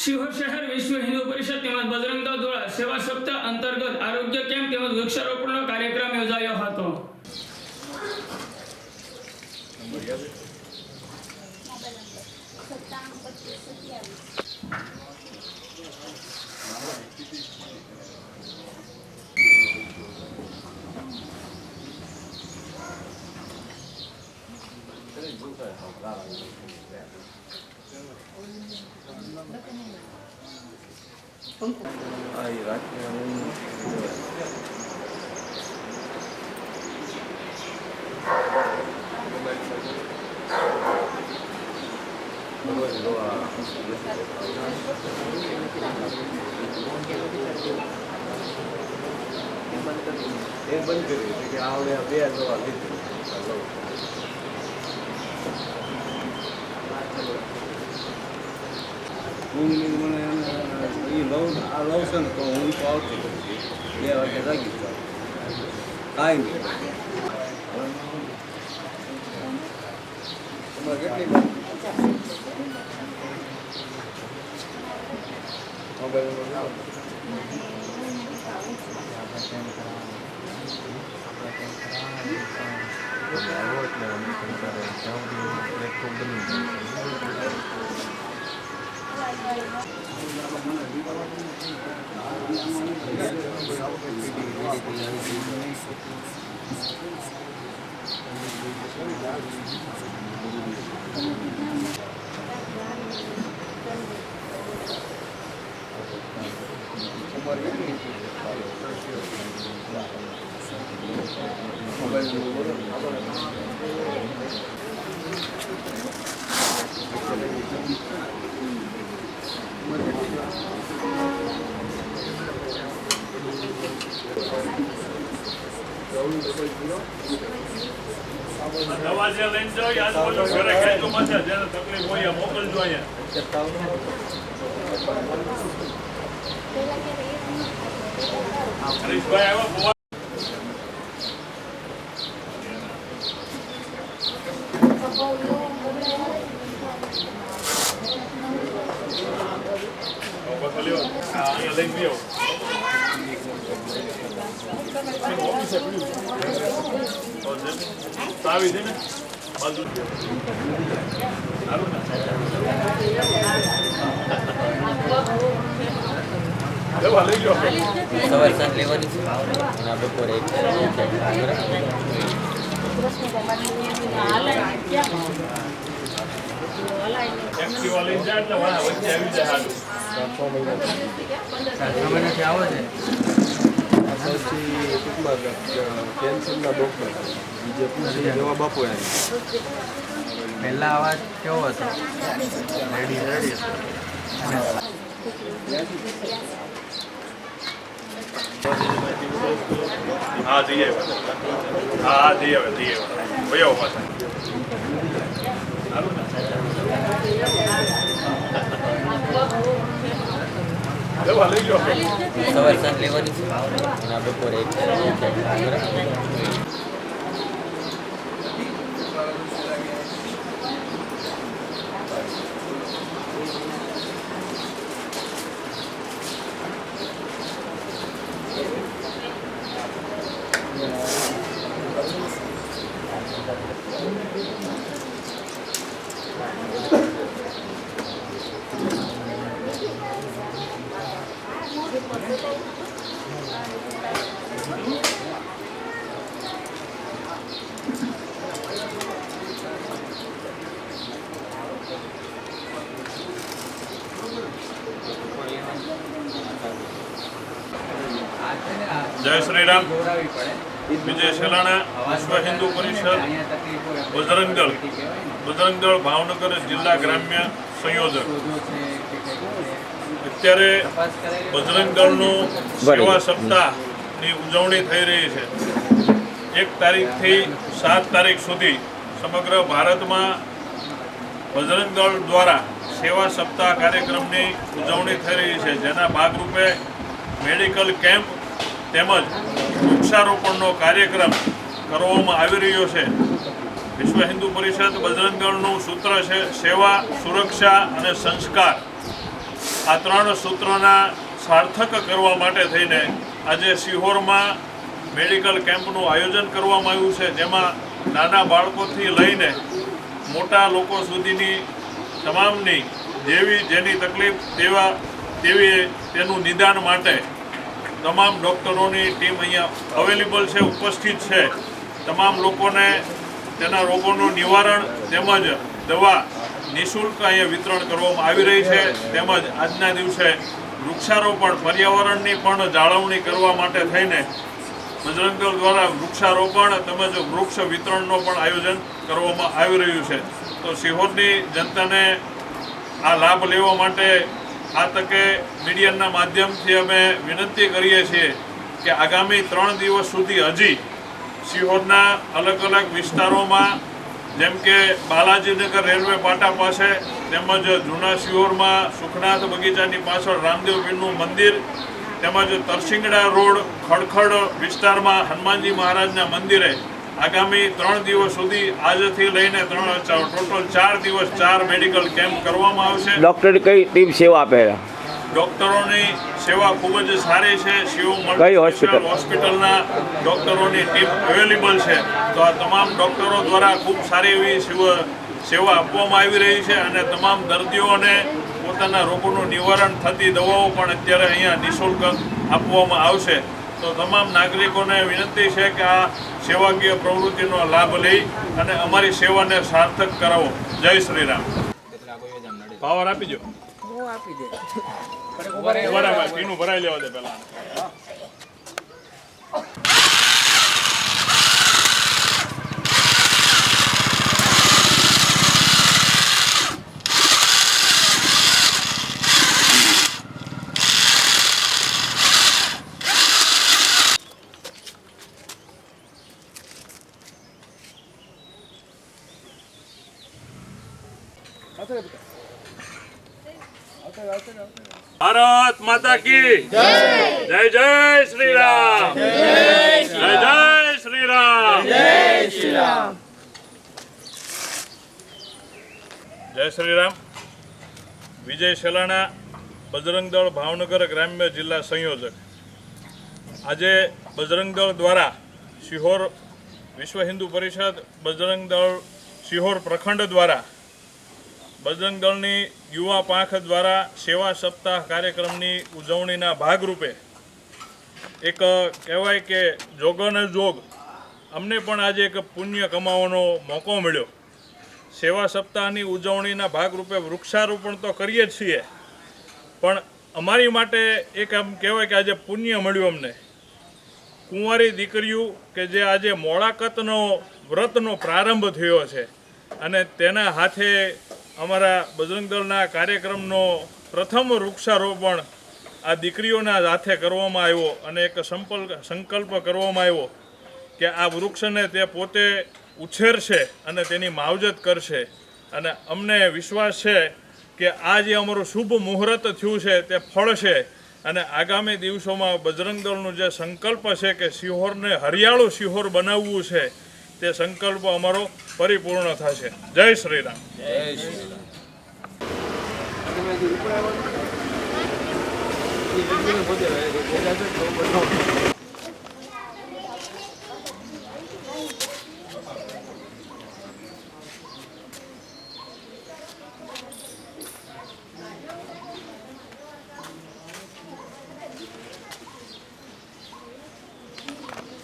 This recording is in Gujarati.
શિહોર શહેર વિશ્વ હિન્દુ પરિષદ તેમજ બજરંગ દળ દ્વારા સેવા સપ્તાહ અંતર્ગત આરોગ્ય કેમ્પ તેમજ વૃક્ષારોપણનો કાર્યક્રમ યોજાયો હતો। बंद करी आवड़े बे लवसन तो हूँ तो आवती बे वागे जागी काय नहीं दवा से लઈને જાઓ યાદ બોલો ઘરે ખાઈ તો પાછા જેને તકલીફ હોય મોકલજો અહીંયા હરીશભાઈ આવ્યા અહીંયા લઈને ગયો આવી છે ને બાજુ સારું ને લઈ જાઓ સવાર સાંજ લેવાની છે અને આપણે પર એક એક્ટિવા લઈને જાય એટલે વચ્ચે આવી જાય સારું આવે છે કેન્સરના ડોક્ટર બીજે પૂછી જવાબ આપો એમ પહેલા અવાજ કેવો હતો રેડી હા જઈએ હા જઈએ ભાઈ પાછા સારું ને લઈ જાઓ સવાર સાંજ લેવાની છે અને આપણે પર એક जय श्री राम। विजय सेलाना विश्व हिंदू परिषद बजरंग दल भावनगर जिला ग्राम्य संयोजक अत्यारे बजरंग दलनु सेवा सप्ताहनी उजवणी थई रही है। 1 तारीख थी 7 तारीख सुधी समग्र भारत में बजरंग दल द्वारा सेवा सप्ताह कार्यक्रमनी उजवणी थई रही है, जेना भागरूपे मेडिकल केम्प તેમજ વૃક્ષારોપણનો કાર્યક્રમ કરવામાં આવી રહ્યો છે। વિશ્વ હિન્દુ પરિષદ બજરંગ દળનું સૂત્ર છે સેવા, સુરક્ષા અને સંસ્કાર। આ 3 સૂત્રોના સાર્થક કરવા માટે થઈને આજે સિહોરમાં મેડિકલ કેમ્પનું આયોજન કરવામાં આવ્યું છે, જેમાં નાના બાળકોથી લઈને મોટા લોકો સુધીની તમામની જેની તકલીફ તેનું નિદાન માટે તમામ ડૉક્ટરોની ટીમ અહીંયા અવેલેબલ છે, ઉપસ્થિત છે. તમામ લોકોને તેના રોગોનું નિવારણ તેમજ દવા નિઃશુલ્ક અહીંયા વિતરણ કરવામાં આવી રહી છે. તેમજ આજના દિવસે વૃક્ષારોપણ પર્યાવરણની પણ જાળવણી કરવા માટે થઈને બજરંગ દળ દ્વારા વૃક્ષારોપણ તેમજ વૃક્ષ વિતરણનો પણ આયોજન કરવામાં આવી રહ્યું છે. તો સિહોરની જનતાને આ લાભ લેવા માટે આ તકે મીડિયાના માધ્યમથી અમે વિનંતી કરીએ છીએ કે આગામી 3 દિવસ સુધી હજી સિહોરના અલગ અલગ વિસ્તારોમાં જેમ કે બાલાજીનગર રેલવે પાટા પાસે તેમજ જૂના સિહોરમાં સુખનાથ બગીચાની પાછળ રામદેવ પીરનું મંદિર તેમજ તરસિંગડા રોડ ખડખડ વિસ્તારમાં હનુમાનજી મહારાજના મંદિરે આગામી 3 દિવસ સુધી આજથી લઈને ટોટલ 4 દિવસ 4 મેડિકલ કેમ્પ કરવામાં આવશે. ડૉક્ટર કઈ ટીમ સેવા આપે છે? ડૉક્ટરોની સેવા ખૂબ જ સારી છે. કઈ હોસ્પિટલ? હોસ્પિટલના ડૉક્ટરોની ટીમ અવેલેબલ છે. તો આ તમામ ડૉક્ટરો દ્વારા ખૂબ સારી એવી સેવા આપવામાં આવી રહી છે અને તમામ દર્દીઓને પોતાના રોગોનું નિવારણ થતી દવાઓ પણ અત્યારે અહીંયા નિઃશુલ્ક આપવામાં આવશે. તો તમામ નાગરિકોને વિનંતી છે કે આ સેવાકીય પ્રવૃત્તિનો લાભ લઈ અને અમારી સેવાને સાર્થક કરાવો. જય શ્રી રામ. પાવર આપી દો. બરાબર, પીનું ભરાઈ લેવા દે પહેલા. ભારત માતા કી જય. જય જય શ્રી રામ. જય જય શ્રી રામ. જય શ્રી રામ. વિજય સેલાણા, બજરંગ દળ ભાવનગર ગ્રામ્ય જિલ્લા સંયોજક. આજે બજરંગ દળ દ્વારા સિહોર વિશ્વ હિન્દુ પરિષદ બજરંગ દળ સિહોર પ્રખંડ દ્વારા બજરંગ દળની યુવા પાંખ દ્વારા સેવા સપ્તાહ કાર્યક્રમની ઉજવણીના ભાગરૂપે એક કહેવાય કે જોગને જોગ અમને પણ આજે એક પુણ્ય કમાવાનો મોકો મળ્યો. સેવા સપ્તાહની ઉજવણીના ભાગરૂપે વૃક્ષારોપણ તો કરીએ જ છીએ, પણ અમારી માટે એક આમ કહેવાય કે આજે પુણ્ય મળ્યું અમને. કુંવારી દીકરીઓ કે જે આજે મોળાકતનો વ્રતનો પ્રારંભ થયો છે અને તેના હાથે અમારા બજરંગ દળના કાર્યક્રમનો પ્રથમ વૃક્ષારોપણ આ દીકરીઓના હાથે કરવામાં આવ્યો અને એક સંકલ્પ કરવામાં આવ્યો કે આ વૃક્ષને તે પોતે ઉછેરશે અને તેની માવજત કરશે. અને અમને વિશ્વાસ છે કે આ જે અમારું શુભ મુહૂર્ત થયું છે તે ફળશે અને આગામી દિવસોમાં બજરંગ દળનું જે સંકલ્પ છે કે સિહોરને હરિયાળું સિહોર બનાવવું છે તે સંકલ્પ અમારો પરિપૂર્ણ થશે. જય શ્રી રામ. જય શ્રી રામ.